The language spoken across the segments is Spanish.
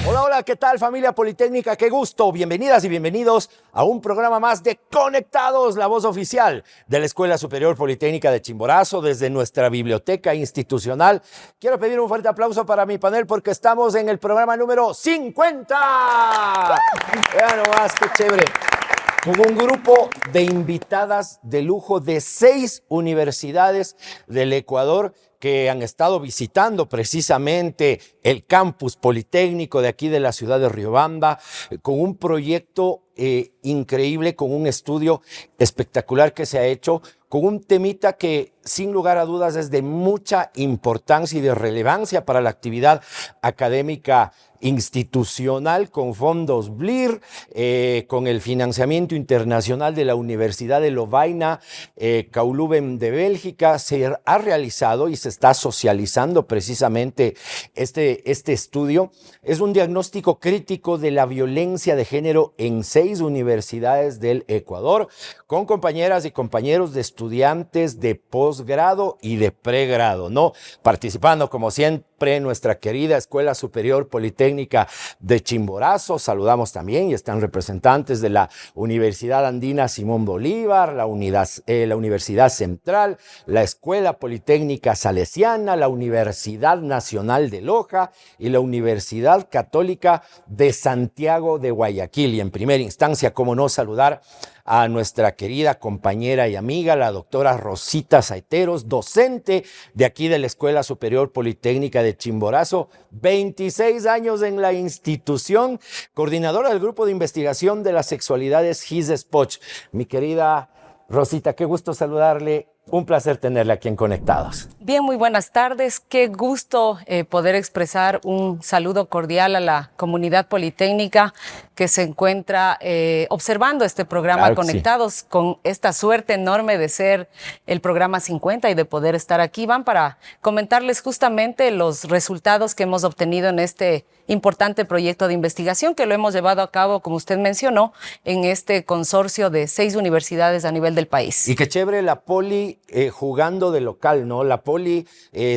Hola, hola, ¿qué tal familia Politécnica? Qué gusto, bienvenidas y bienvenidos a un programa más de Conectados, la voz oficial de la Escuela Superior Politécnica de Chimborazo desde nuestra biblioteca institucional. Quiero pedir un fuerte aplauso para mi panel porque estamos en el programa número 50. Vean nomás, qué chévere. Con un grupo de invitadas de lujo de 6 universidades del Ecuador que han estado visitando precisamente el campus politécnico de aquí de la ciudad de Riobamba, con un proyecto increíble, con un estudio espectacular que se ha hecho, con un temita que sin lugar a dudas es de mucha importancia y de relevancia para la actividad académica institucional, con fondos BLIR, con el financiamiento internacional de la Universidad de Lovaina, Kauluben de Bélgica. Se ha realizado y se está socializando precisamente este estudio. Es un diagnóstico crítico de la violencia de género en 6 universidades del Ecuador, con compañeras y compañeros de estudiantes de posgrado y de pregrado, ¿no? Participando, como siempre, nuestra querida Escuela Superior Politécnica de Chimborazo. Saludamos también y están representantes de la Universidad Andina Simón Bolívar, la Universidad Central, la Escuela Politécnica Salesiana, la Universidad Nacional de Loja y la Universidad Católica de Santiago de Guayaquil. Y en primera instancia, cómo no saludar a nuestra querida compañera y amiga, la doctora Rosita Saiteros, docente de aquí de la Escuela Superior Politécnica de Chimborazo, 26 años en la institución, coordinadora del Grupo de Investigación de las Sexualidades HISESPOCH. Mi querida Rosita, qué gusto saludarle. Un placer tenerla aquí en Conectados. Bien, muy buenas tardes. Qué gusto poder expresar un saludo cordial a la comunidad politécnica que se encuentra observando este programa, claro, Conectados, sí, con esta suerte enorme de ser el programa 50 y de poder estar aquí. Van para comentarles justamente los resultados que hemos obtenido en este importante proyecto de investigación que lo hemos llevado a cabo, como usted mencionó, en este consorcio de 6 universidades a nivel del país. Y qué chévere la Poli jugando de local, ¿no? La Poli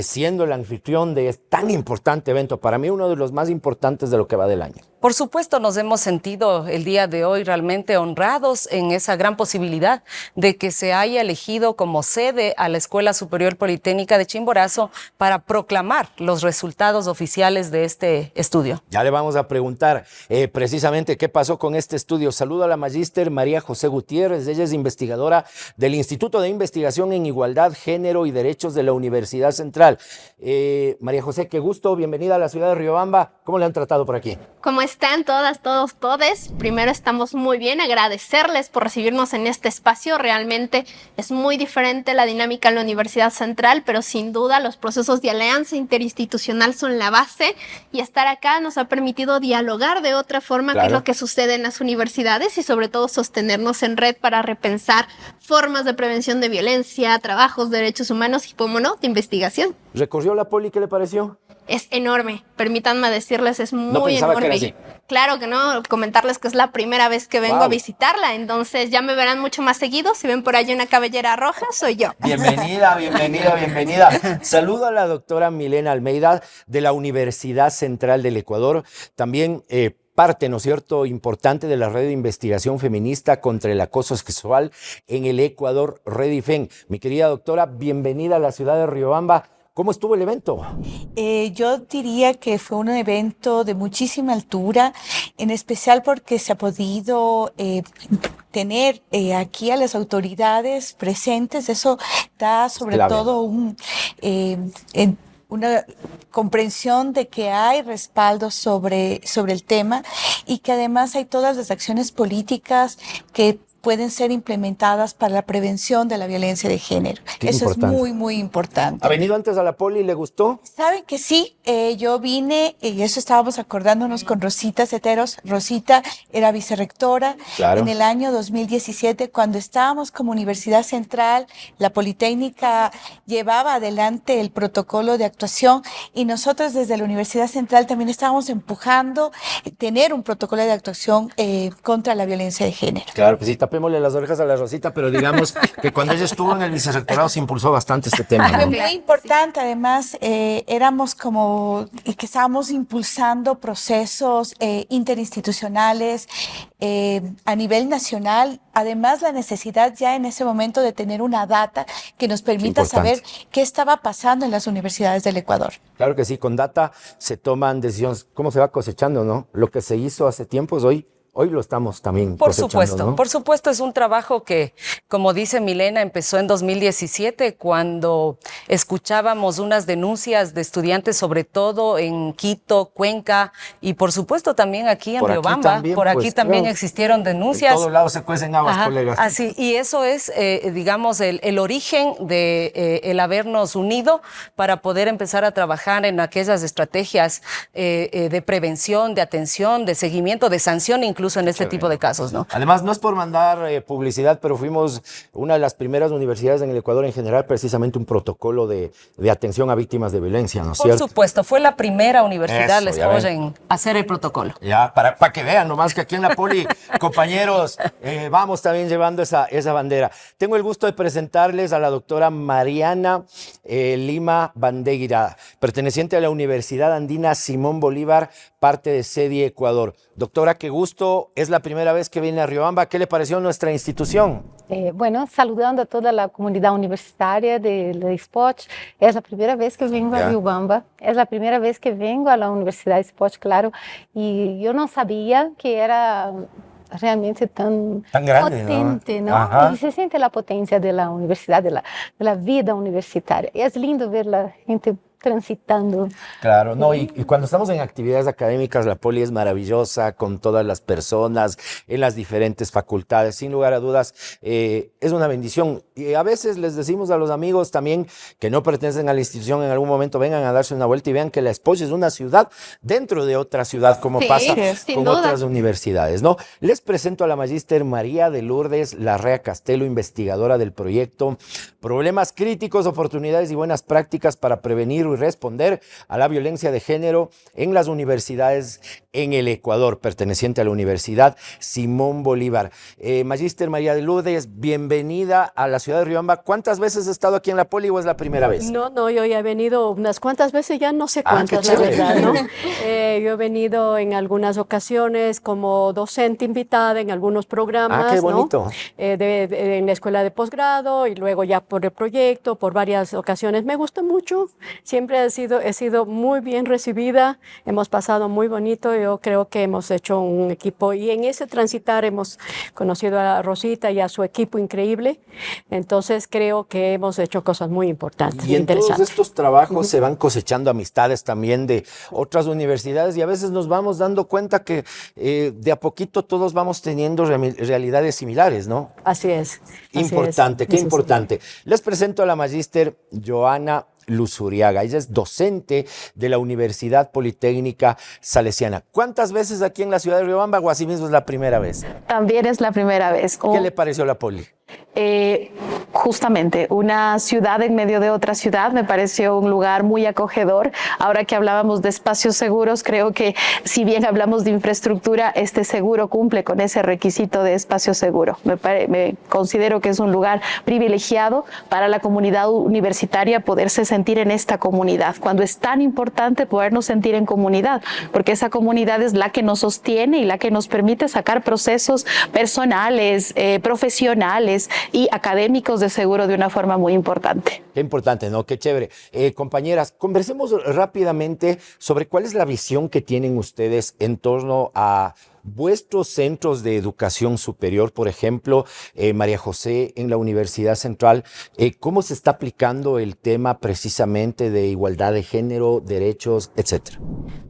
siendo el anfitrión de tan importante evento. Para mí uno de los más importantes de lo que va del año. Por supuesto, nos hemos sentido el día de hoy realmente honrados en esa gran posibilidad de que se haya elegido como sede a la Escuela Superior Politécnica de Chimborazo para proclamar los resultados oficiales de este estudio. Ya le vamos a preguntar precisamente qué pasó con este estudio. Saludo a la magíster María José Gutiérrez. Ella es investigadora del Instituto de Investigación en Igualdad, Género y Derechos de la Universidad Central. María José, qué gusto. Bienvenida a la ciudad de Riobamba. ¿Cómo le han tratado por aquí? ¿Cómo están todas, todos, todes? Primero estamos muy bien, agradecerles por recibirnos en este espacio. Realmente es muy diferente la dinámica en la Universidad Central, pero sin duda los procesos de alianza interinstitucional son la base y estar acá nos ha permitido dialogar de otra forma, claro, que es lo que sucede en las universidades y sobre todo sostenernos en red para repensar formas de prevención de violencia, trabajos de derechos humanos y, cómo no, de investigación. ¿Recorrió la Poli? ¿Qué le pareció? Es enorme, permítanme decirles, es muy no pensaba enorme. Que era así. Claro que no, comentarles que es la primera vez que vengo a visitarla, entonces ya me verán mucho más seguido. Si ven por ahí una cabellera roja, soy yo. Bienvenida, bienvenida, bienvenida. Saludo a la doctora Milena Almeida de la Universidad Central del Ecuador, también parte, ¿no es cierto?, importante de la red de investigación feminista contra el acoso sexual en el Ecuador, Redifen. Mi querida doctora, bienvenida a la ciudad de Riobamba. ¿Cómo estuvo el evento? Yo diría que fue un evento de muchísima altura, en especial porque se ha podido tener aquí a las autoridades presentes. Eso da sobre todo una comprensión de que hay respaldo sobre el tema y que además hay todas las acciones políticas que pueden ser implementadas para la prevención de la violencia de género. Eso es muy, muy importante. ¿Ha venido antes a la Poli y le gustó? Saben que sí, yo vine y eso estábamos acordándonos con Rosita Saiteros. Rosita era vicerrectora en el año 2017 cuando estábamos como Universidad Central. La Politécnica llevaba adelante el protocolo de actuación y nosotros desde la Universidad Central también estábamos empujando tener un protocolo de actuación contra la violencia de género. Claro, pues sí, tapémosle las orejas a la Rosita, pero digamos que cuando ella estuvo en el vicerrectorado se impulsó bastante este tema, Fue ¿no? muy importante, además, éramos como que estábamos impulsando procesos interinstitucionales a nivel nacional. Además, la necesidad ya en ese momento de tener una data que nos permita saber qué estaba pasando en las universidades del Ecuador. Claro que sí, con data se toman decisiones, cómo se va cosechando, ¿no? Lo que se hizo hace tiempos, hoy lo estamos también cosechando, ¿no? Por supuesto, es un trabajo que, como dice Milena, empezó en 2017 cuando escuchábamos unas denuncias de estudiantes, sobre todo en Quito, Cuenca y por supuesto también aquí en Riobamba. Por aquí también existieron denuncias. En todos lados se cuecen habas, colegas. Así, y eso es, digamos, el origen de el habernos unido para poder empezar a trabajar en aquellas estrategias de prevención, de atención, de seguimiento, de sanción, incluso en este tipo de casos, ¿no? Además, no es por mandar publicidad, pero fuimos una de las primeras universidades en el Ecuador en general, precisamente un protocolo de atención a víctimas de violencia, ¿no es cierto? Por supuesto, fue la primera universidad, les en hacer el protocolo. Ya, para que vean nomás que aquí en la Poli, compañeros, vamos también llevando esa bandera. Tengo el gusto de presentarles a la doctora Mariana Lima Bandeira, perteneciente a la Universidad Andina Simón Bolívar, parte de CEDI Ecuador. Doctora, qué gusto, es la primera vez que viene a Riobamba. ¿Qué le pareció nuestra institución? Bueno, saludando a toda la comunidad universitaria de Spot. Es la primera vez que vengo a Riobamba, es la primera vez que vengo a la Universidad Spot, claro, y yo no sabía que era realmente tan grande, potente, ¿no? Y se siente la potencia de la universidad, de la vida universitaria. Es lindo ver la gente transitando. Claro, no, y cuando estamos en actividades académicas, la Poli es maravillosa, con todas las personas, en las diferentes facultades, sin lugar a dudas, es una bendición. Y a veces les decimos a los amigos también que no pertenecen a la institución, en algún momento vengan a darse una vuelta y vean que la Espoche es una ciudad dentro de otra ciudad, como pasa con otras universidades, ¿no? Les presento a la magíster María de Lourdes Larrea Castelo, investigadora del proyecto Problemas Críticos, Oportunidades y Buenas Prácticas para Prevenir y Responder a la Violencia de Género en las universidades en el Ecuador, perteneciente a la Universidad Simón Bolívar. Magíster María de Lourdes, bienvenida a la ciudad de Riobamba. ¿Cuántas veces has estado aquí en la Poli o es la primera vez? No, yo ya he venido unas cuantas veces, ya no sé cuántas, la verdad, ¿no? Yo he venido en algunas ocasiones como docente invitada en algunos programas, qué bonito. ¿no? En la escuela de posgrado y luego ya por el proyecto, por varias ocasiones. Me gusta mucho. Siempre he sido muy bien recibida, hemos pasado muy bonito, yo creo que hemos hecho un equipo y en ese transitar hemos conocido a Rosita y a su equipo increíble, entonces creo que hemos hecho cosas muy importantes. Y en todos estos trabajos se van cosechando amistades también de otras universidades y a veces nos vamos dando cuenta que de a poquito todos vamos teniendo realidades similares, ¿no? Así es. Importante, qué importante. Les presento a la magíster Joana Luzuriaga. Ella es docente de la Universidad Politécnica Salesiana. ¿Cuántas veces aquí en la ciudad de Riobamba o así mismo es la primera vez? También es la primera vez. ¿Qué le pareció la Poli? Justamente, una ciudad en medio de otra ciudad, me pareció un lugar muy acogedor. Ahora que hablábamos de espacios seguros, creo que si bien hablamos de infraestructura, este seguro cumple con ese requisito de espacio seguro. Me considero que es un lugar privilegiado para la comunidad universitaria poderse sentir en esta comunidad, cuando es tan importante podernos sentir en comunidad, porque esa comunidad es la que nos sostiene y la que nos permite sacar procesos personales, profesionales y académicos de seguro de una forma muy importante. Qué importante, ¿no? Qué chévere. Compañeras, conversemos rápidamente sobre cuál es la visión que tienen ustedes en torno a vuestros centros de educación superior, por ejemplo, María José, en la Universidad Central, ¿cómo se está aplicando el tema precisamente de igualdad de género, derechos, etcétera?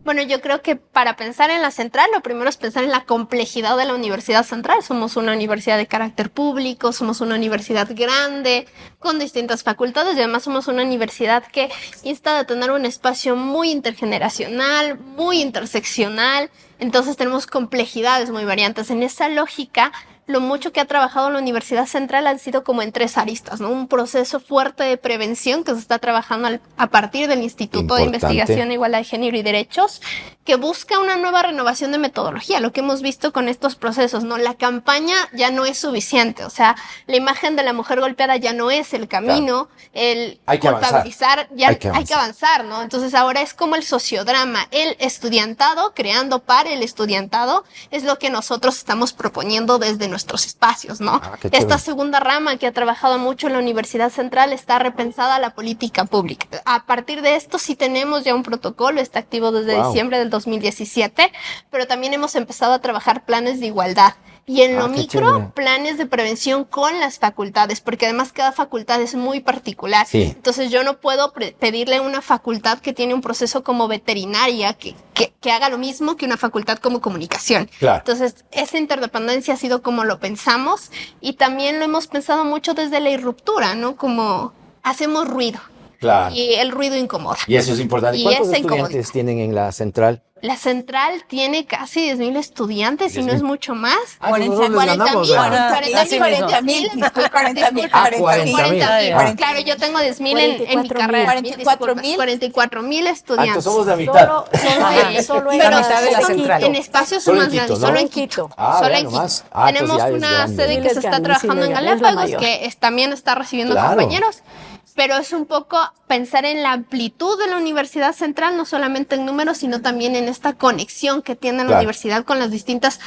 Bueno, yo creo que para pensar en la Central, lo primero es pensar en la complejidad de la Universidad Central. Somos una universidad de carácter público, somos una universidad grande, con distintas facultades, y además somos una universidad que insta a tener un espacio muy intergeneracional, muy interseccional. Entonces tenemos complejidades muy variantes. En esa lógica, lo mucho que ha trabajado la Universidad Central han sido como en 3 aristas, ¿no? Un proceso fuerte de prevención que se está trabajando a partir del Instituto de Investigación, Igualdad de Género y Derechos, que busca una nueva renovación de metodología, lo que hemos visto con estos procesos, ¿no? La campaña ya no es suficiente, o sea, la imagen de la mujer golpeada ya no es el camino, el culpabilizar, ya hay que avanzar, ¿no? Entonces ahora es como el sociodrama, el estudiantado, creando para el estudiantado, es lo que nosotros estamos proponiendo desde nuestros espacios, ¿no? Esta segunda rama que ha trabajado mucho en la Universidad Central está repensada a la política pública. A partir de esto sí tenemos ya un protocolo, está activo desde diciembre del 2017, pero también hemos empezado a trabajar planes de igualdad. Y en lo micro, planes de prevención con las facultades, porque además cada facultad es muy particular. Sí. Entonces yo no puedo pedirle a una facultad que tiene un proceso como veterinaria que haga lo mismo que una facultad como comunicación. Claro. Entonces esa interdependencia ha sido como lo pensamos y también lo hemos pensado mucho desde la irruptura, ¿no? Como hacemos ruido. Claro. Y el ruido incomoda. Y eso es importante. ¿Y cuántos estudiantes tienen en la central? La central tiene casi 10,000 estudiantes, y no es mucho más. 40,000. Claro, yo tengo 10,000 en mi carrera. 44,000 estudiantes. Entonces somos la mitad. Solo en la mitad de la central. En espacios son más grandes, solo en Quito. Solo en Quito. Tenemos una sede que se está trabajando en Galápagos, que también está recibiendo compañeros. Pero es un poco pensar en la amplitud de la Universidad Central, no solamente en números, sino también en esta conexión que tiene la universidad con las distintas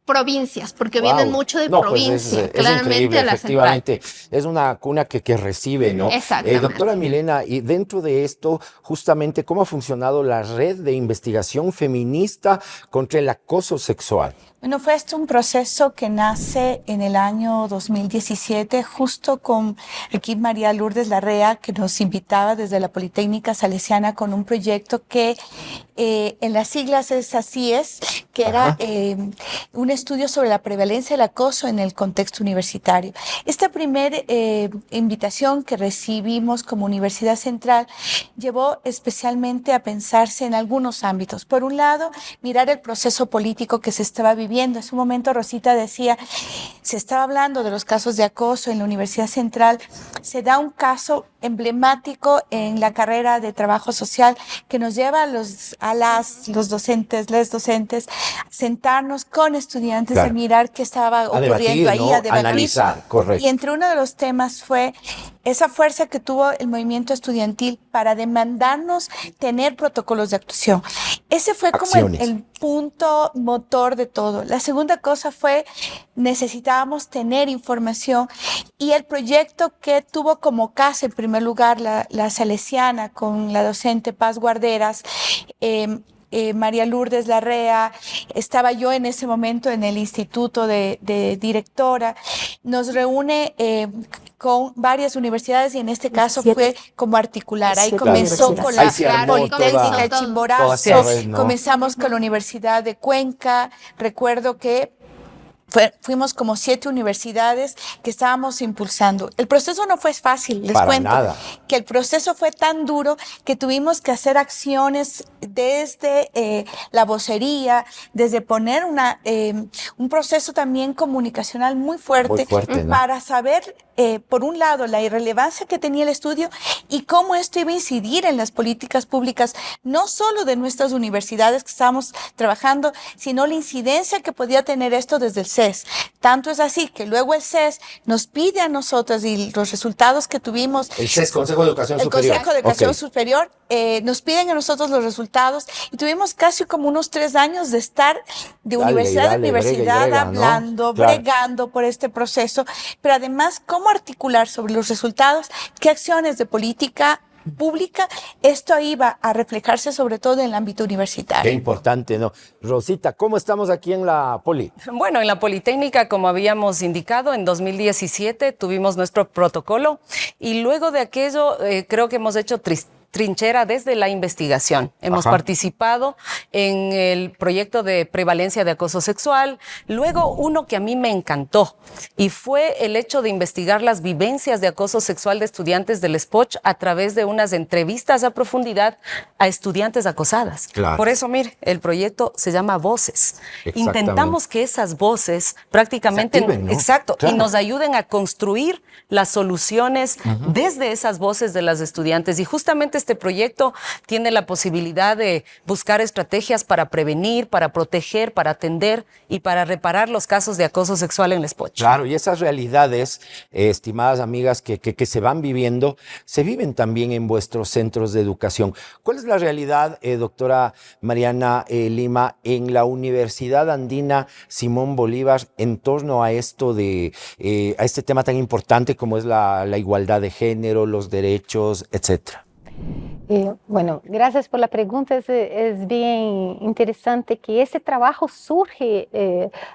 provincias, porque vienen mucho de provincia, claramente a la efectivamente, central. Es una cuna que recibe, ¿no? Exactamente. Doctora Milena, y dentro de esto, justamente, ¿cómo ha funcionado la red de investigación feminista contra el acoso sexual? Bueno, fue un proceso que nace en el año 2017, justo con aquí María Lourdes Larrea, que nos invitaba desde la Politécnica Salesiana con un proyecto que en las siglas es Así Es, que era un estudio sobre la prevalencia del acoso en el contexto universitario. Esta primera invitación que recibimos como Universidad Central llevó especialmente a pensarse en algunos ámbitos. Por un lado, mirar el proceso político que se estaba viviendo. En su momento Rosita decía, se estaba hablando de los casos de acoso en la Universidad Central, se da un caso emblemático en la carrera de trabajo social que nos lleva a los docentes, les docentes, sentarnos con estudiantes a mirar qué estaba ocurriendo ahí, a debatir. Analizar, correcto. Y entre uno de los temas fue esa fuerza que tuvo el movimiento estudiantil para demandarnos tener protocolos de actuación. Ese fue como el punto motor de todo. La segunda cosa fue, necesitábamos tener información, y el proyecto que tuvo como casa, en primer lugar, la Salesiana, con la docente Paz Guarderas, María Lourdes Larrea, estaba yo en ese momento en el instituto de directora, nos reúne con varias universidades, y en este caso fue como articular. Ahí comenzó con la Politécnica de Chimborazo, comenzamos con la Universidad de Cuenca. Recuerdo que fuimos como 7 universidades que estábamos impulsando. El proceso no fue fácil, les cuento. Que el proceso fue tan duro que tuvimos que hacer acciones desde la vocería, desde poner un proceso también comunicacional muy fuerte, para saber, por un lado, la irrelevancia que tenía el estudio y cómo esto iba a incidir en las políticas públicas, no solo de nuestras universidades que estábamos trabajando, sino la incidencia que podía tener esto desde el CES. Tanto es así que luego el CES nos pide a nosotros, y los resultados que tuvimos... El CES, Consejo de Educación Superior. El Consejo de Educación Superior, nos piden a nosotros los resultados, y tuvimos casi como unos 3 años de estar de universidad a universidad hablando, bregando por este proceso, pero además cómo articular sobre los resultados, qué acciones de política pública esto iba a reflejarse sobre todo en el ámbito universitario. Qué importante, ¿no? Rosita, ¿cómo estamos aquí en la Poli? Bueno, en la Politécnica, como habíamos indicado, en 2017 tuvimos nuestro protocolo, y luego de aquello creo que hemos hecho trinchera desde la investigación. Hemos participado en el proyecto de prevalencia de acoso sexual. Luego, uno que a mí me encantó y fue el hecho de investigar las vivencias de acoso sexual de estudiantes del SPOCH a través de unas entrevistas a profundidad a estudiantes acosadas. Claro. Por eso, mire, el proyecto se llama Voces. Intentamos que esas voces prácticamente, activen, ¿no? exacto, Claro. y nos ayuden a construir las soluciones desde esas voces de las estudiantes. Y justamente este proyecto tiene la posibilidad de buscar estrategias para prevenir, para proteger, para atender y para reparar los casos de acoso sexual en el SPOCH. Claro, y esas realidades, estimadas amigas, que se van viviendo, se viven también en vuestros centros de educación. ¿Cuál es la realidad, doctora Mariana Lima, en la Universidad Andina Simón Bolívar en torno a esto a este tema tan importante como es la igualdad de género, los derechos, etcétera? Bueno, gracias por la pregunta. Es bien interesante que ese trabajo surge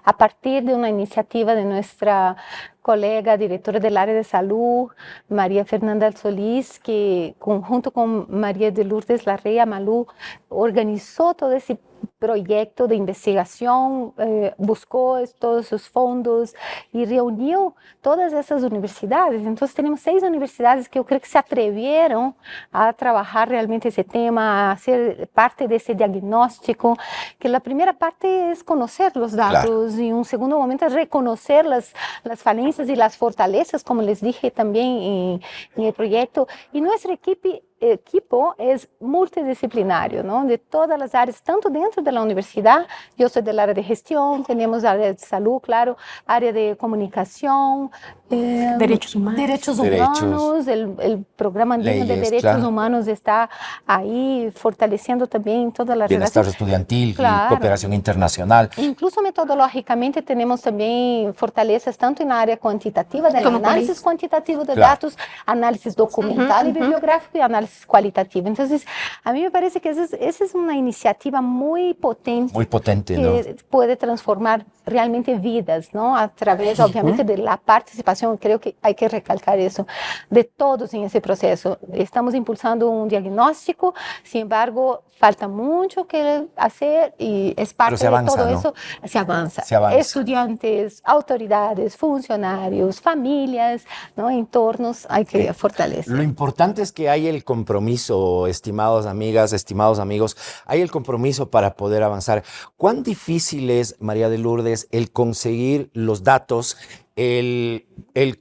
a partir de una iniciativa de nuestra colega directora del área de salud, María Fernanda Solís, que junto con María de Lourdes Larrea Malú organizó todo ese proyecto de investigación, buscó todos esos fondos y reunió todas esas universidades. Entonces tenemos 6 universidades que yo creo que se atrevieron a trabajar realmente ese tema, a ser parte de ese diagnóstico, que la primera parte es conocer los datos y un segundo momento es reconocer las falencias y las fortalezas, como les dije también en el proyecto. Y nuestro equipo es multidisciplinario, ¿no? De todas las áreas, tanto dentro de la universidad, yo soy del área de gestión, tenemos área de salud, claro, área de comunicación, derechos humanos, el programa andino de derechos humanos está ahí fortaleciendo también toda la bienestar relación estudiantil, cooperación internacional. Incluso metodológicamente tenemos también fortalezas tanto en la área cuantitativa, del análisis cuantitativo de datos, análisis documental y bibliográfico y análisis cualitativo. Entonces, a mí me parece que esa es una iniciativa muy potente. Muy potente, que ¿no? puede transformar realmente vidas, ¿no? A través, obviamente, de la participación, creo que hay que recalcar eso, de todos en ese proceso. Estamos impulsando un diagnóstico, sin embargo, falta mucho que hacer y es parte de todo eso. Se avanza. Estudiantes, autoridades, funcionarios, familias, ¿no? Entornos, hay que fortalecer. Lo importante es que hay el compromiso, estimadas amigas, estimados amigos, hay el compromiso para poder avanzar. ¿Cuán difícil es, María de Lourdes, el conseguir los datos, el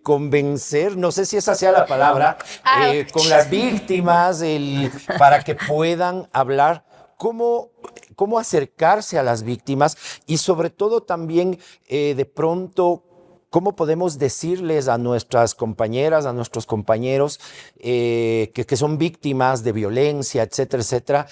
convencer, no sé si esa sea la palabra, con las víctimas, para que puedan hablar? ¿Cómo acercarse a las víctimas? Y sobre todo también, de pronto, ¿cómo podemos decirles a nuestras compañeras, a nuestros compañeros que son víctimas de violencia, etcétera, etcétera?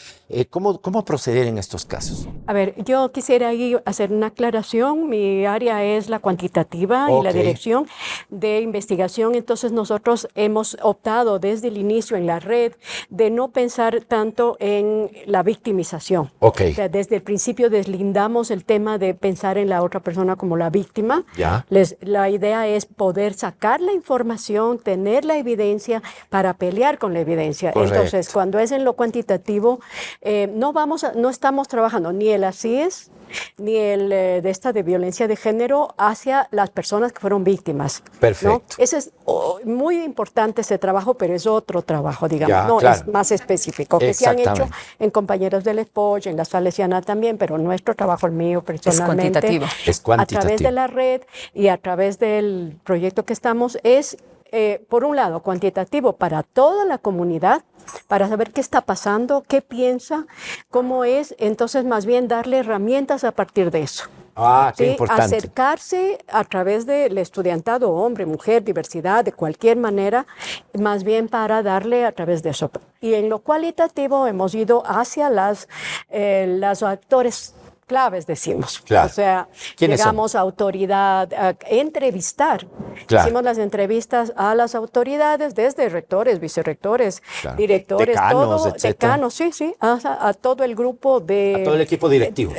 ¿Cómo proceder en estos casos? A ver, yo quisiera ahí hacer una aclaración. Mi área es la cuantitativa y la dirección de investigación. Entonces nosotros hemos optado desde el inicio en la red de no pensar tanto en la victimización. O sea, desde el principio deslindamos el tema de pensar en la otra persona como la víctima. La idea es poder sacar la información, tener la evidencia para pelear con la evidencia. Entonces, cuando es en lo cuantitativo, no estamos trabajando ni el ACIES, ni el de violencia de género hacia las personas que fueron víctimas. Perfecto. ¿No? Ese es muy importante ese trabajo, pero es otro trabajo, digamos, es más específico, que se han hecho en compañeros del SPOCH, en la Salesiana también, pero nuestro trabajo, el mío personalmente, es cuantitativo. A través de la red y a través del proyecto que estamos, es por un lado, cuantitativo para toda la comunidad, para saber qué está pasando, qué piensa, cómo es, entonces más bien darle herramientas a partir de eso. Qué importante. Acercarse a través del estudiantado, hombre, mujer, diversidad, de cualquier manera, más bien para darle a través de eso. Y en lo cualitativo hemos ido hacia los actores claves, decimos. O sea, llegamos a autoridad, a entrevistar. Hicimos las entrevistas a las autoridades, desde rectores, vicerrectores, directores, decanos, a todo el grupo de... A todo el equipo directivo.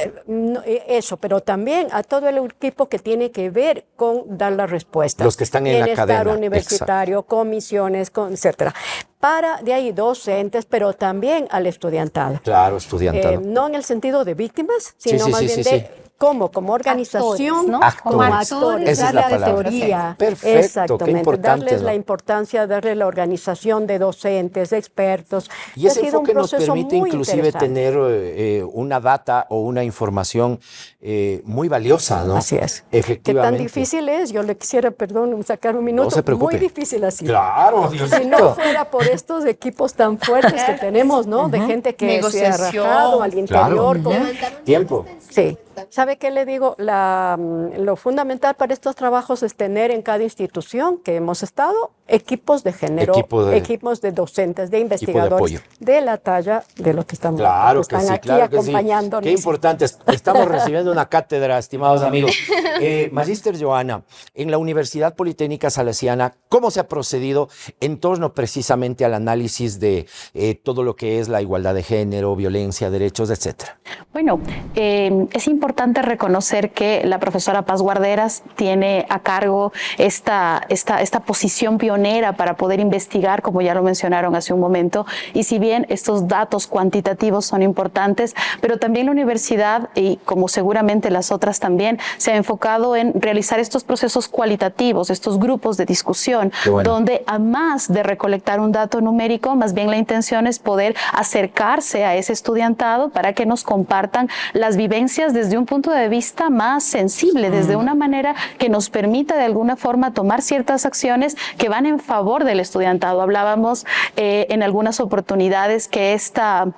Eso, pero también a todo el equipo que tiene que ver con dar la respuesta. Los que están en la cadena. Bienestar universitario, comisiones, etcétera. de ahí docentes, pero también al estudiantado. Claro, estudiantado. No en el sentido de víctimas, sino más bien de como organización, actores, ¿no? como Actores. actores, Esa es darle la palabra. asesoría. Perfecto, qué Exactamente, importante, darles ¿no? la importancia, darle la organización de docentes, de expertos. Y ese ha sido un enfoque nos proceso permite muy inclusive interesante. tener una data o una información muy valiosa, ¿no? Así es. Efectivamente. Qué tan difícil es, yo le quisiera, perdón, sacar un minuto. No se preocupe. Muy difícil así. Claro, Diosito. Si no fuera por estos equipos tan fuertes que tenemos, ¿no? De gente que se ha rajado al interior. Claro. Tiempo. Sí. ¿Sabe qué le digo? Lo fundamental para estos trabajos es tener en cada institución que hemos estado equipos de género, equipos de docentes, de investigadores, de la talla de lo que estamos Claro que están sí, aquí claro que sí. acompañándonos. Qué importante. Estamos recibiendo una cátedra, estimados amigos. Magíster Joana, en la Universidad Politécnica Salesiana, ¿cómo se ha procedido en torno precisamente al análisis de todo lo que es la igualdad de género, violencia, derechos, etcétera? Bueno, es importante reconocer que la profesora Paz Guarderas tiene a cargo esta posición pionera para poder investigar, como ya lo mencionaron hace un momento, y si bien estos datos cuantitativos son importantes, pero también la universidad, y como seguramente las otras también, se ha enfocado en realizar estos procesos cualitativos, estos grupos de discusión, donde a más de recolectar un dato numérico, más bien la intención es poder acercarse a ese estudiantado para que nos compartan las vivencias desde un punto de vista más sensible, desde una manera que nos permita de alguna forma tomar ciertas acciones que van en favor del estudiantado. Hablábamos en algunas oportunidades que esta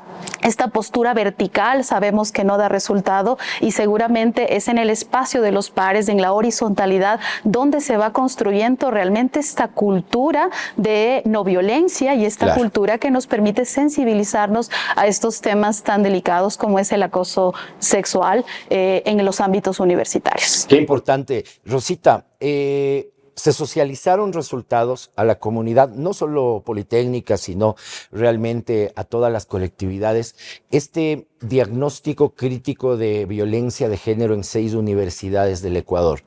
postura vertical sabemos que no da resultado y seguramente es en el espacio de los pares, en la horizontalidad, donde se va construyendo realmente esta cultura de no violencia y esta cultura que nos permite sensibilizarnos a estos temas tan delicados como es el acoso sexual en los ámbitos universitarios. Qué importante. Rosita, se socializaron resultados a la comunidad, no solo politécnica, sino realmente a todas las colectividades. Este diagnóstico crítico de violencia de género en 6 universidades del Ecuador.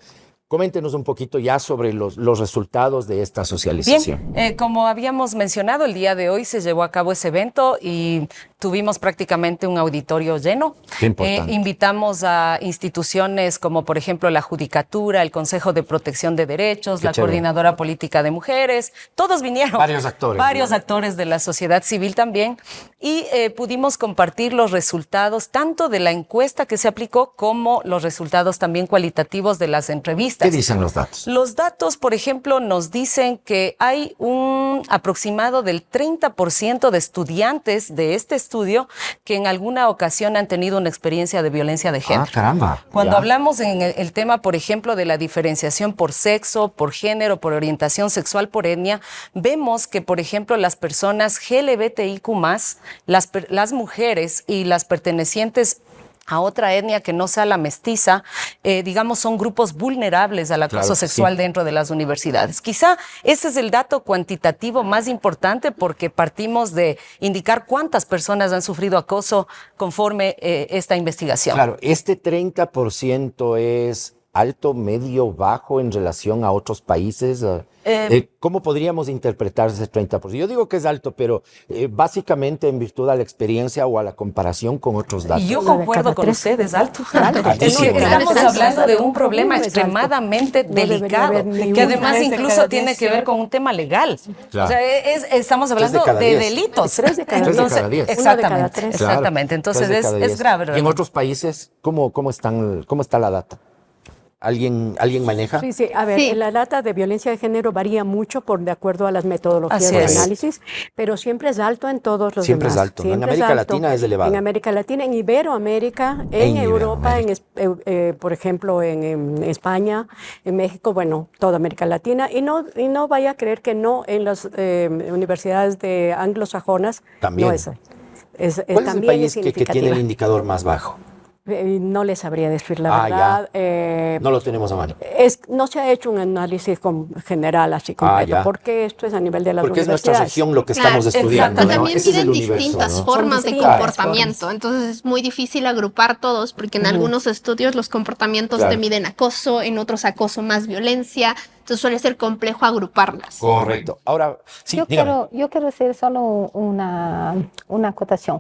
Coméntenos un poquito ya sobre los resultados de esta socialización. Bien, como habíamos mencionado, el día de hoy se llevó a cabo ese evento y tuvimos prácticamente un auditorio lleno. Qué importante. Invitamos a instituciones como, por ejemplo, la Judicatura, el Consejo de Protección de Derechos, la Coordinadora Política de Mujeres. Todos vinieron. Varios actores. Varios actores de la sociedad civil también. Y pudimos compartir los resultados tanto de la encuesta que se aplicó como los resultados también cualitativos de las entrevistas. ¿Qué dicen los datos? Los datos, por ejemplo, nos dicen que hay un aproximado del 30% de estudiantes de este estudio que en alguna ocasión han tenido una experiencia de violencia de género. Ah, caramba. Cuando hablamos en el tema, por ejemplo, de la diferenciación por sexo, por género, por orientación sexual, por etnia, vemos que, por ejemplo, las personas LGBTIQ+, las mujeres y las pertenecientes a otra etnia que no sea la mestiza, digamos, son grupos vulnerables al acoso sexual dentro de las universidades. Quizá ese es el dato cuantitativo más importante porque partimos de indicar cuántas personas han sufrido acoso conforme esta investigación. Claro, este 30% es alto, medio, bajo en relación a otros países. ¿Cómo podríamos interpretar ese 30%? Yo digo que es alto, pero básicamente en virtud a la experiencia o a la comparación con otros datos. Y yo concuerdo con ustedes, alto. Altísimo. Estamos hablando de un problema extremadamente delicado, que además incluso tiene que ver con un tema legal. Claro. O sea, estamos hablando de delitos. 3 de cada 10. 3 de cada 10. Exactamente, exactamente. Entonces es grave. ¿Y en otros países cómo está la data? ¿Alguien maneja? Sí, a ver, la data de violencia de género varía mucho de acuerdo a las metodologías de análisis, pero siempre es alto en todos los Siempre demás. Es alto. En América Latina es elevado. En América Latina, en Iberoamérica, en Europa, por ejemplo, en España, en México, bueno, toda América Latina. Y no vaya a creer que no en las universidades de anglosajonas. También. No es ¿Cuál es el país que tiene el indicador más bajo? No les sabría decir la verdad. No lo tenemos a mano. No se ha hecho un análisis general así completo, porque esto es a nivel de las porque universidades. es nuestra región lo que estamos estudiando. Exacto. También Ese tienen es el universo, distintas ¿no? formas de comportamiento, entonces es muy difícil agrupar todos, porque en algunos estudios los comportamientos te miden acoso, en otros acoso más violencia, entonces suele ser complejo agruparlas. Correcto. Ahora, sí, dígame. Yo quiero hacer solo una acotación.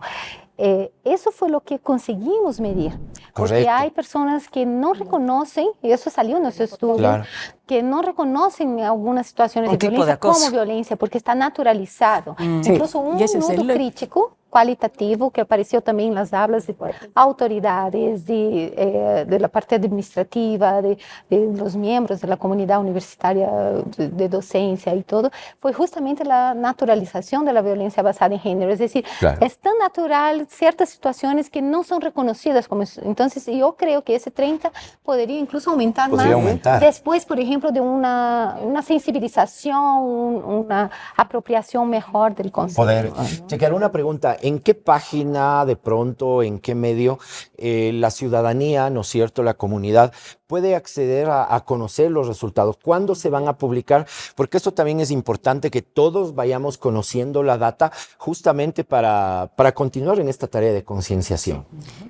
Eso fue lo que conseguimos medir, porque Correcto. hay personas que no reconocen, y eso salió en nuestro estudio, Claro. que no reconocen algunas situaciones Un de tipo de violencia acoso. como violencia, porque está naturalizado. Incluso un y ese es nudo crítico cualitativo que apareció también en las hablas de autoridades, de la parte administrativa, de los miembros de la comunidad universitaria de docencia y todo, fue justamente la naturalización de la violencia basada en género. Es decir, Claro. es tan natural ciertas situaciones que no son reconocidas como... Entonces, yo creo que ese 30 podría incluso aumentar Podría más. aumentar. Después, por ejemplo, de una sensibilización, una apropiación mejor del concepto. Poder chequear una pregunta, ¿en qué página de pronto, en qué medio la ciudadanía, ¿no es cierto?, la comunidad puede acceder a conocer los resultados? ¿Cuándo se van a publicar? Porque esto también es importante que todos vayamos conociendo la data justamente para continuar en esta tarea de concienciación.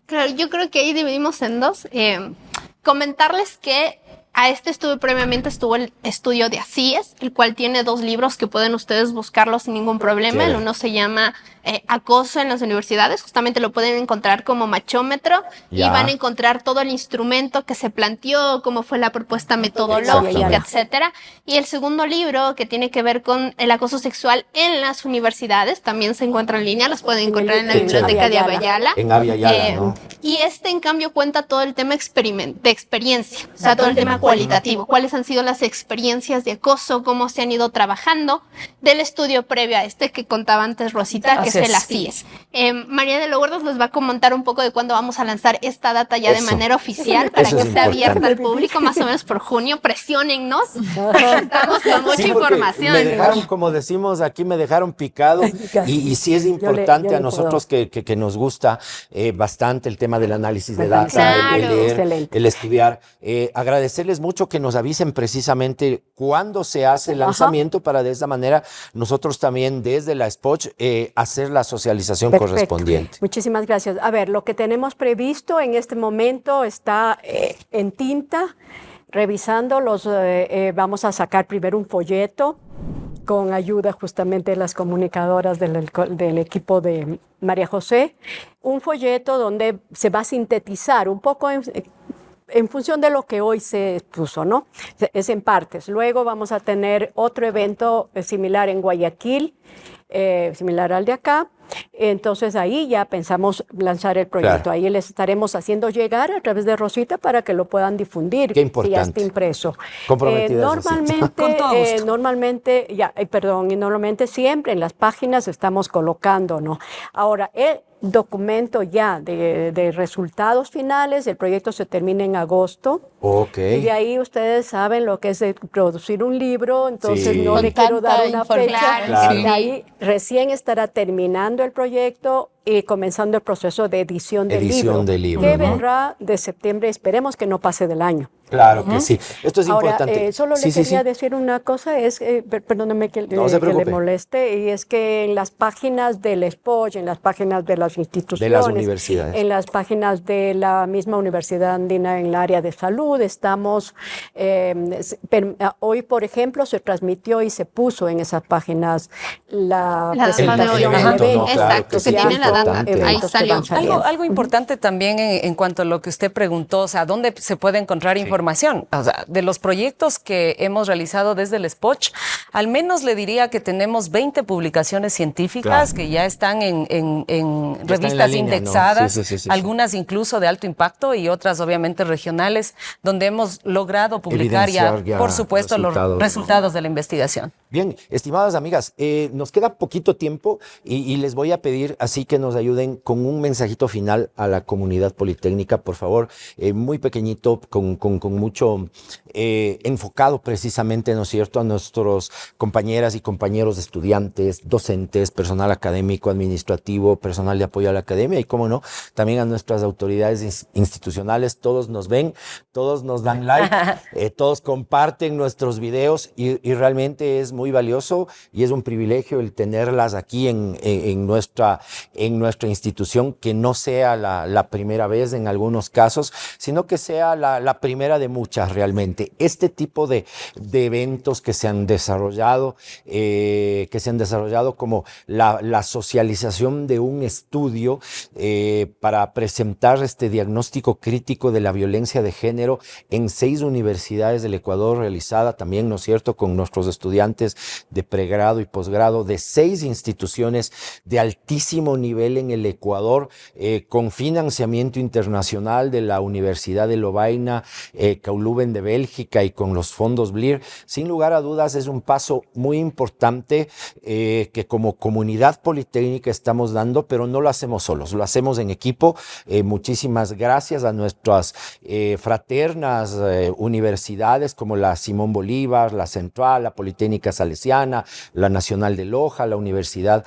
Claro, yo creo que ahí dividimos en dos. Comentarles que a este estudio previamente estuvo el estudio de ACIES, el cual tiene 2 libros que pueden ustedes buscarlos sin ningún problema. Claro. El uno se llama Acoso en las universidades, justamente lo pueden encontrar como machómetro Ya. y van a encontrar todo el instrumento que se planteó, cómo fue la propuesta metodológica, Exactamente. etcétera. Y el segundo libro, que tiene que ver con el acoso sexual en las universidades, también se encuentra en línea, los pueden encontrar en la biblioteca de Aviala. En Avia Yala, ¿no? Y este, en cambio, cuenta todo el tema de experiencia, o sea, todo el tema cualitativo. ¿Cuáles han sido las experiencias de acoso? ¿Cómo se han ido trabajando? Del estudio previo a este que contaba antes Rosita, que Así es el es. ACIES. María de los Huertos les va a comentar un poco de cuándo vamos a lanzar esta data ya de Eso. manera oficial para Eso que es esté abierta importante. al público, más o menos por junio. Presiónennos. Estamos con mucha Sí, porque información. me dejaron, como decimos aquí, me dejaron picado y sí es importante yo le a nosotros que nos gusta bastante el tema del análisis de Claro. data, el leer, Excelente. el estudiar. Agradecerles mucho que nos avisen precisamente cuándo se hace el lanzamiento para de esa manera nosotros también desde la SPOCH hacer la socialización Perfecto. correspondiente. Muchísimas gracias. A ver, lo que tenemos previsto en este momento está en tinta, revisando vamos a sacar primero un folleto con ayuda justamente de las comunicadoras del equipo de María José, un folleto donde se va a sintetizar un poco en función de lo que hoy se expuso, ¿no? Es en partes. Luego vamos a tener otro evento similar en Guayaquil, similar al de acá. Entonces ahí ya pensamos lanzar el proyecto. Claro. Ahí les estaremos haciendo llegar a través de Rosita para que lo puedan difundir. Qué Si ya importante. está impreso. Comprometida, Rosita. Con todo gusto. Normalmente siempre en las páginas estamos colocando, ¿no? Ahora, el documento ya de resultados finales, el proyecto se termina en agosto. Ok. Y de ahí ustedes saben lo que es producir un libro, entonces Sí. no le Con quiero dar tanta una información. fecha. Claro. De ahí recién estará terminando el proyecto y comenzando el proceso de edición del Edición del libro, que ¿no? vendrá de septiembre, esperemos que no pase del año. Claro que sí. Esto es Ahora, importante. solo Sí, le sí, quería sí. decir una cosa, perdóname que, No se que preocupe. le moleste, y es que en las páginas del SPOCH, en las páginas de las instituciones, universidades. en las páginas de la misma Universidad Andina en el área de salud, estamos, hoy por ejemplo se transmitió y se puso en esas páginas la La data de hoy. presentación Ajá. del evento. Exacto, que que tiene la data. importante. Ahí Eventos que salió. van saliendo. Algo importante también en cuanto a lo que usted preguntó, o sea, ¿dónde se puede encontrar información? O sea, de los proyectos que hemos realizado desde el SPOCH, al menos le diría que tenemos 20 publicaciones científicas Claro. que ya están en en la revistas línea, ¿no? indexadas, Sí. algunas incluso de alto impacto y otras obviamente regionales, donde hemos logrado publicar Evidenciar ya por supuesto, resultados, los ¿no? resultados de la investigación. Bien, estimadas amigas, nos queda poquito tiempo y les voy a pedir así que nos ayuden con un mensajito final a la comunidad politécnica, por favor, muy pequeñito, con mucho enfocado precisamente, ¿no es cierto?, a nuestros compañeras y compañeros estudiantes, docentes, personal académico, administrativo, personal de apoyo a la academia y, cómo no, también a nuestras autoridades institucionales. Todos nos ven, todos nos dan like, todos comparten nuestros videos y realmente es muy valioso y es un privilegio el tenerlas aquí en nuestra institución, que no sea la primera vez en algunos casos, sino que sea la primera primera de muchas realmente. Este tipo de eventos que se han desarrollado como la socialización de un estudio para presentar este diagnóstico crítico de la violencia de género en 6 universidades del Ecuador, realizada también, ¿no es cierto?, con nuestros estudiantes de pregrado y posgrado de 6 instituciones de altísimo nivel en el Ecuador, con financiamiento internacional de la Universidad de Lovaina, Leuven de Bélgica y con los fondos BLIR. Sin lugar a dudas es un paso muy importante que como comunidad politécnica estamos dando, pero no lo hacemos solos, lo hacemos en equipo. Muchísimas gracias a nuestras fraternas universidades como la Simón Bolívar, la Central, la Politécnica Salesiana, la Nacional de Loja, la Universidad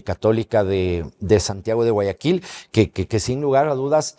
Católica de Santiago de Guayaquil, que sin lugar a dudas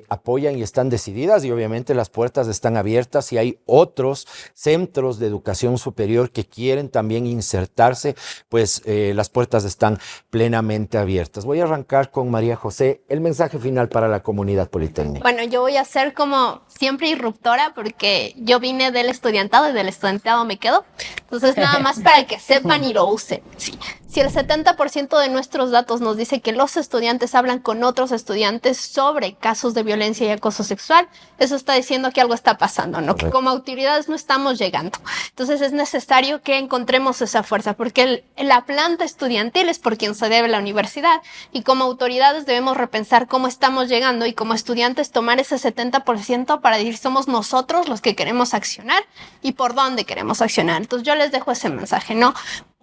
apoyan y están decididas, y obviamente las puertas están abiertas y hay otros centros de educación superior que quieren también insertarse, pues las puertas están plenamente abiertas. Voy a arrancar con María José, el mensaje final para la comunidad politécnica. Bueno, yo voy a ser como siempre irruptora porque yo vine del estudiantado y del estudiantado me quedo. Entonces, nada más para que sepan y lo usen. Sí. Si el 70% de nuestros datos nos dice que los estudiantes hablan con otros estudiantes sobre casos de violencia y acoso sexual, eso está diciendo que algo está pasando, ¿no? Que como autoridades no estamos llegando. Entonces es necesario que encontremos esa fuerza, porque la planta estudiantil es por quien se debe la universidad, y como autoridades debemos repensar cómo estamos llegando, y como estudiantes tomar ese 70% para decir somos nosotros los que queremos accionar y por dónde queremos accionar. Entonces yo les dejo ese mensaje, ¿no?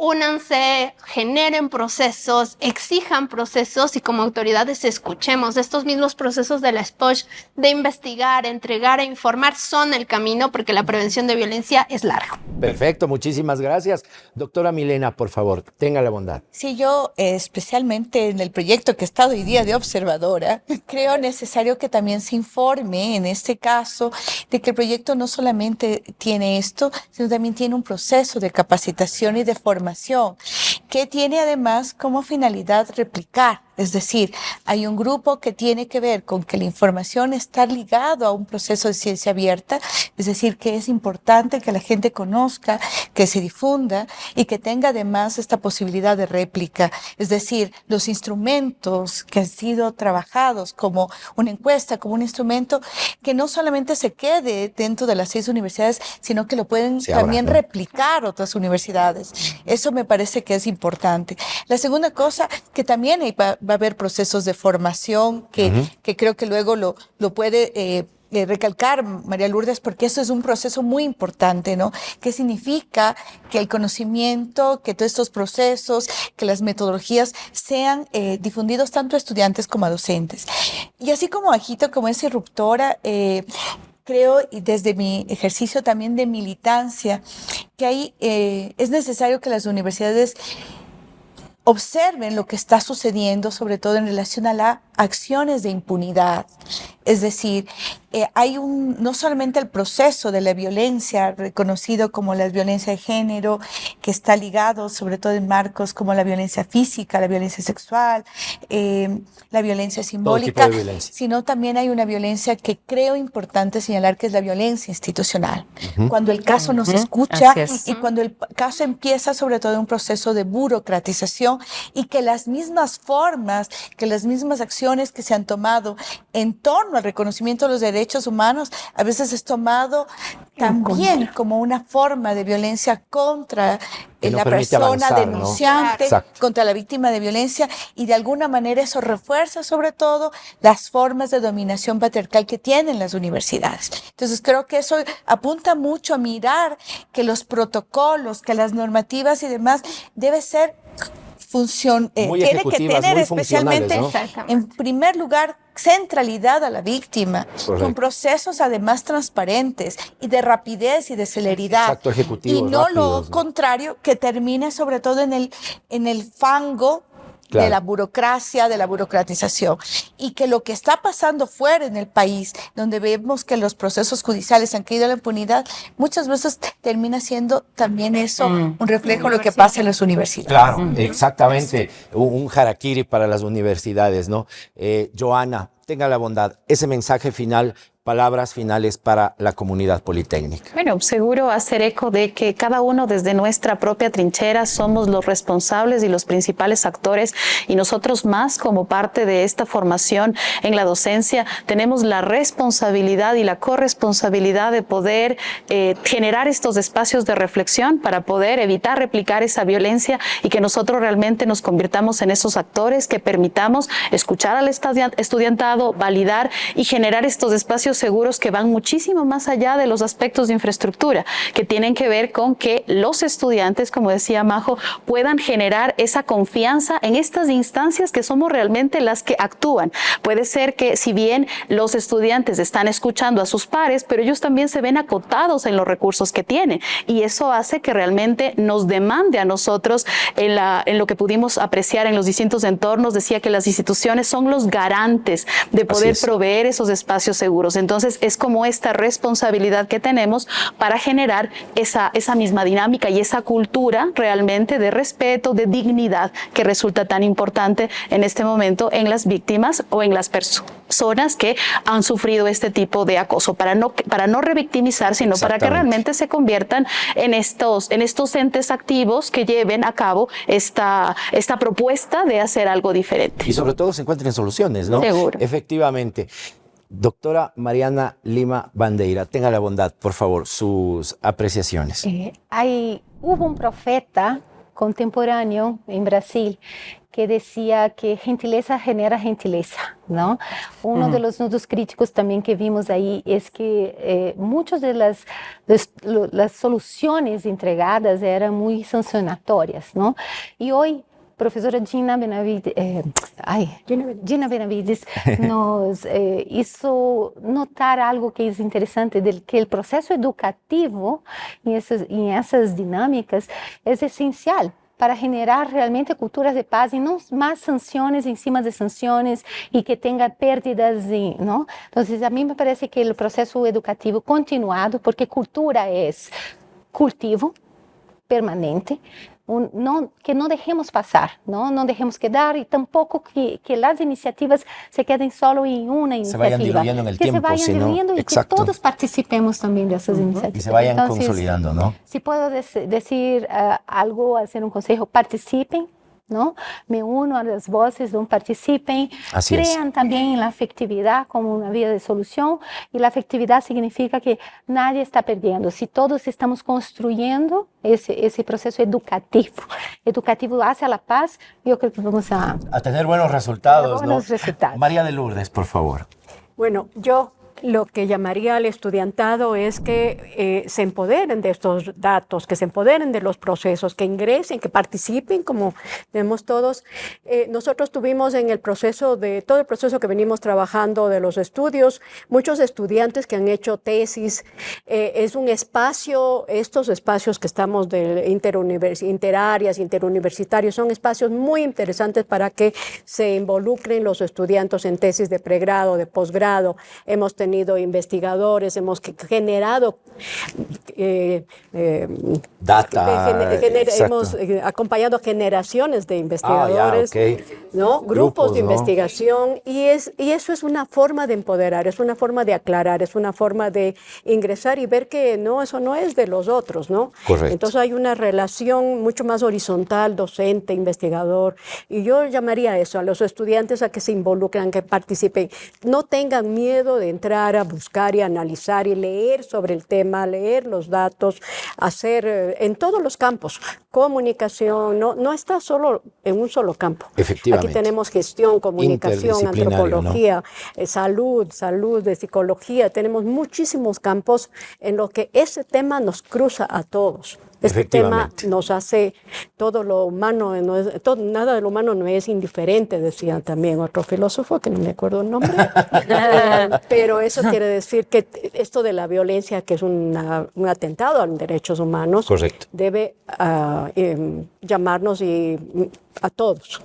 Únanse, generen procesos, exijan procesos, y como autoridades escuchemos. Estos mismos procesos de la SPOCH de investigar, entregar e informar son el camino, porque la prevención de violencia es largo. Perfecto, muchísimas gracias. Doctora Milena, por favor, tenga la bondad. Sí, yo especialmente en el proyecto que he estado hoy día de observadora, creo necesario que también se informe en este caso de que el proyecto no solamente tiene esto, sino también tiene un proceso de capacitación y de formación que tiene además como finalidad replicar. Es decir, hay un grupo que tiene que ver con que la información está ligado a un proceso de ciencia abierta, es decir, que es importante que la gente conozca, que se difunda y que tenga además esta posibilidad de réplica. Es decir, los instrumentos que han sido trabajados como una encuesta, como un instrumento que no solamente se quede dentro de las 6 universidades, sino que lo pueden también replicar otras universidades. Eso me parece que es importante. La segunda cosa, que también va a haber procesos de formación que creo que luego lo puede recalcar María Lourdes, porque eso es un proceso muy importante, ¿no? ¿Qué significa que el conocimiento, que todos estos procesos, que las metodologías sean difundidos tanto a estudiantes como a docentes? Y así como Agito, como es irruptora, creo, y desde mi ejercicio también de militancia, que ahí es necesario que las universidades observen lo que está sucediendo, sobre todo en relación a las acciones de impunidad. Es decir, hay no solamente el proceso de la violencia, reconocido como la violencia de género, que está ligado sobre todo en marcos como la violencia física, la violencia sexual, la violencia simbólica, todo tipo de violencia, sino también hay una violencia que creo importante señalar, que es la violencia institucional. Cuando el caso no se escucha y cuando el caso empieza sobre todo en un proceso de burocratización, y que las mismas formas, que las mismas acciones que se han tomado en torno al reconocimiento de los derechos humanos, a veces es tomado también como una forma de violencia contra la persona avanzar, denunciante, ¿no? contra la víctima de violencia, y de alguna manera eso refuerza sobre todo las formas de dominación patriarcal que tienen las universidades. Entonces creo que eso apunta mucho a mirar que los protocolos, que las normativas y demás debe ser tiene que tener especialmente, ¿no? en primer lugar, centralidad a la víctima, con procesos además transparentes y de rapidez y de celeridad. Exacto, ejecutivos, y no rápidos, lo contrario, que termine sobre todo en el fango de la burocracia, de la burocratización, y que lo que está pasando fuera en el país, donde vemos que los procesos judiciales han caído a la impunidad, muchas veces termina siendo también eso un reflejo de lo que pasa en las universidades. Claro, exactamente, un harakiri para las universidades, ¿no? Joana, tenga la bondad, ese mensaje final palabras finales para la comunidad politécnica. Bueno, seguro hacer eco de que cada uno desde nuestra propia trinchera somos los responsables y los principales actores, y nosotros más como parte de esta formación en la docencia tenemos la responsabilidad y la corresponsabilidad de poder generar estos espacios de reflexión para poder evitar replicar esa violencia y que nosotros realmente nos convirtamos en esos actores que permitamos escuchar al estudiantado, validar y generar estos espacios seguros que van muchísimo más allá de los aspectos de infraestructura, que tienen que ver con que los estudiantes, como decía Majo, puedan generar esa confianza en estas instancias que somos realmente las que actúan. Puede ser que si bien los estudiantes están escuchando a sus pares, pero ellos también se ven acotados en los recursos que tienen, y eso hace que realmente nos demande a nosotros en lo que pudimos apreciar en los distintos entornos. Decía que las instituciones son los garantes de poder proveer esos espacios seguros. Entonces es como esta responsabilidad que tenemos para generar esa misma dinámica y esa cultura realmente de respeto, de dignidad, que resulta tan importante en este momento en las víctimas o en las personas que han sufrido este tipo de acoso, para no revictimizar, sino para que realmente se conviertan en estos entes activos que lleven a cabo esta propuesta de hacer algo diferente. Y sobre todo se encuentren soluciones, ¿no? Seguro. Efectivamente. Doctora Mariana Lima Bandeira, tenga la bondad, por favor, sus apreciaciones. Hubo un profeta contemporáneo en Brasil que decía que gentileza genera gentileza, ¿no? Uno de los nudos críticos también que vimos ahí es que muchas de las soluciones entregadas eran muy sancionatorias, ¿no? Y hoy profesora Gina Benavides nos hizo notar algo que es interesante, que el proceso educativo en esas dinámicas es esencial para generar realmente culturas de paz y no más sanciones encima de sanciones y que tenga pérdidas, ¿no? Entonces, a mí me parece que el proceso educativo continuado, porque cultura es cultivo permanente, que no dejemos pasar, no dejemos quedar, y tampoco que las iniciativas se queden solo en una iniciativa. Se vayan diluyendo en el tiempo. Que se vayan diluyendo y que todos participemos también de esas iniciativas. Y se vayan Entonces, consolidando, ¿no? Si puedo decir algo, hacer un consejo, participen, ¿no? Me uno a las voces, participen, crean también en la afectividad como una vía de solución, y la afectividad significa que nadie está perdiendo. Si todos estamos construyendo ese proceso educativo hacia la paz, yo creo que vamos a tener buenos resultados, ¿no? Resultados. María de Lourdes, por favor. Bueno, yo lo que llamaría al estudiantado es que se empoderen de estos datos, que se empoderen de los procesos, que ingresen, que participen como vemos todos. Nosotros tuvimos en el proceso todo el proceso que venimos trabajando de los estudios, muchos estudiantes que han hecho tesis. Es un espacio, estos espacios que estamos de interáreas, interuniversitarios, son espacios muy interesantes para que se involucren los estudiantes en tesis de pregrado, de posgrado. Hemos tenido investigadores, hemos generado data, hemos acompañado generaciones de investigadores, ¿no? Grupos de investigación, y eso es una forma de empoderar, es una forma de aclarar, es una forma de ingresar y ver que no, eso no es de los otros, ¿no? Correcto. Entonces hay una relación mucho más horizontal, docente, investigador, y yo llamaría eso a los estudiantes a que se involucren, que participen, no tengan miedo de entrar a buscar y analizar y leer sobre el tema, leer los datos, hacer en todos los campos, comunicación, no está solo en un solo campo. Efectivamente. Aquí tenemos gestión, comunicación, antropología, ¿no? salud, de psicología, tenemos muchísimos campos en los que ese tema nos cruza a todos. Este tema nos hace todo lo humano, nada de lo humano no es indiferente, decía también otro filósofo, que no me acuerdo el nombre, pero eso quiere decir que esto de la violencia, que es un atentado a los derechos humanos, correcto, debe llamarnos a todos.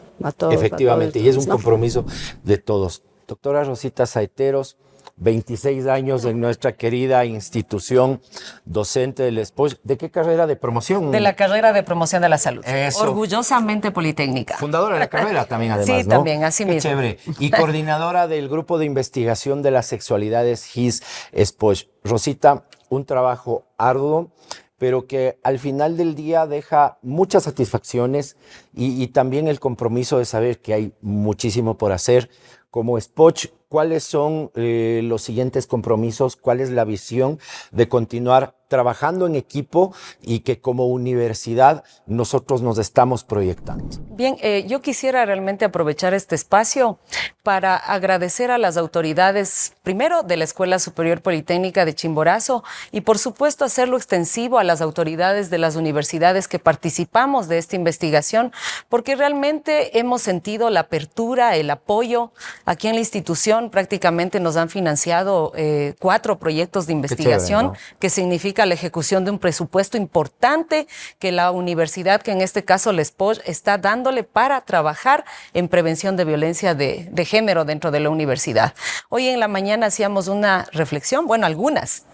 Efectivamente, y es un compromiso de todos. Doctora Rosita Saeteros, 26 años en nuestra querida institución docente del SPOCH. ¿De qué carrera de promoción? De la carrera de promoción de la salud. Eso. Orgullosamente politécnica. Fundadora de la carrera también, además, Sí, ¿no? también, así Qué mismo. chévere. Y coordinadora del grupo de investigación de las sexualidades GIS SPOCH. Rosita, un trabajo arduo, pero que al final del día deja muchas satisfacciones y también el compromiso de saber que hay muchísimo por hacer. Como SPOCH, ¿cuáles son los siguientes compromisos? ¿Cuál es la visión de continuar trabajando en equipo y que como universidad nosotros nos estamos proyectando? Bien, yo quisiera realmente aprovechar este espacio para agradecer a las autoridades, primero de la Escuela Superior Politécnica de Chimborazo y por supuesto hacerlo extensivo a las autoridades de las universidades que participamos de esta investigación, porque realmente hemos sentido la apertura, el apoyo. Aquí en la institución prácticamente nos han financiado 4 proyectos de investigación, chévere, ¿no? Que significa la ejecución de un presupuesto importante que la universidad, que en este caso la SPOCH, está dándole para trabajar en prevención de violencia de género dentro de la universidad. Hoy en la mañana hacíamos una reflexión, bueno, algunas.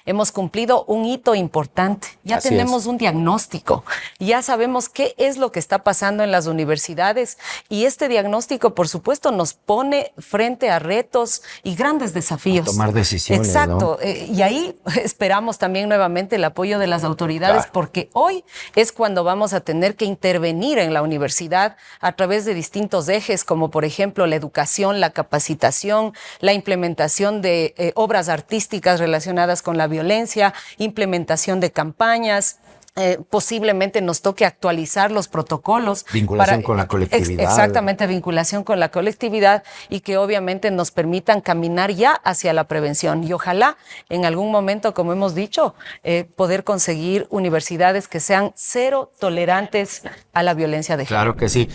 Hemos cumplido un hito importante, ya Así tenemos es. un diagnóstico, ya sabemos qué es lo que está pasando en las universidades y este diagnóstico, por supuesto, nos pone frente a retos y grandes desafíos. A tomar decisiones, Exacto, ¿no? y ahí esperamos también nuevamente el apoyo de las autoridades, Claro. porque hoy es cuando vamos a tener que intervenir en la universidad a través de distintos ejes, como por ejemplo la educación, la capacitación, la implementación de obras artísticas relacionadas con la violencia, implementación de campañas. Posiblemente nos toque actualizar los protocolos. Vinculación con la colectividad. Exactamente, vinculación con la colectividad y que obviamente nos permitan caminar ya hacia la prevención. Y ojalá en algún momento, como hemos dicho, poder conseguir universidades que sean cero tolerantes a la violencia de género. Claro que sí.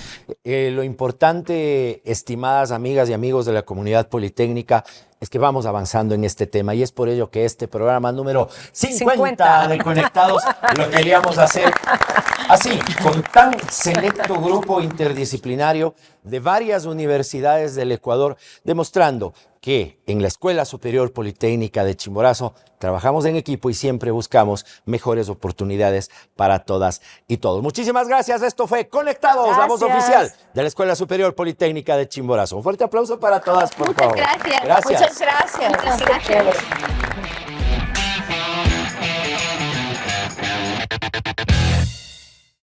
Lo importante, estimadas amigas y amigos de la comunidad politécnica, es que vamos avanzando en este tema y es por ello que este programa número 50 de Conectados lo queríamos hacer así, con tan selecto grupo interdisciplinario de varias universidades del Ecuador, demostrando que en la Escuela Superior Politécnica de Chimborazo trabajamos en equipo y siempre buscamos mejores oportunidades para todas y todos. Muchísimas gracias. Esto fue Conectados, la voz oficial de la Escuela Superior Politécnica de Chimborazo. Un fuerte aplauso para todas, por favor. Gracias. Gracias. Muchas gracias. Muchas gracias.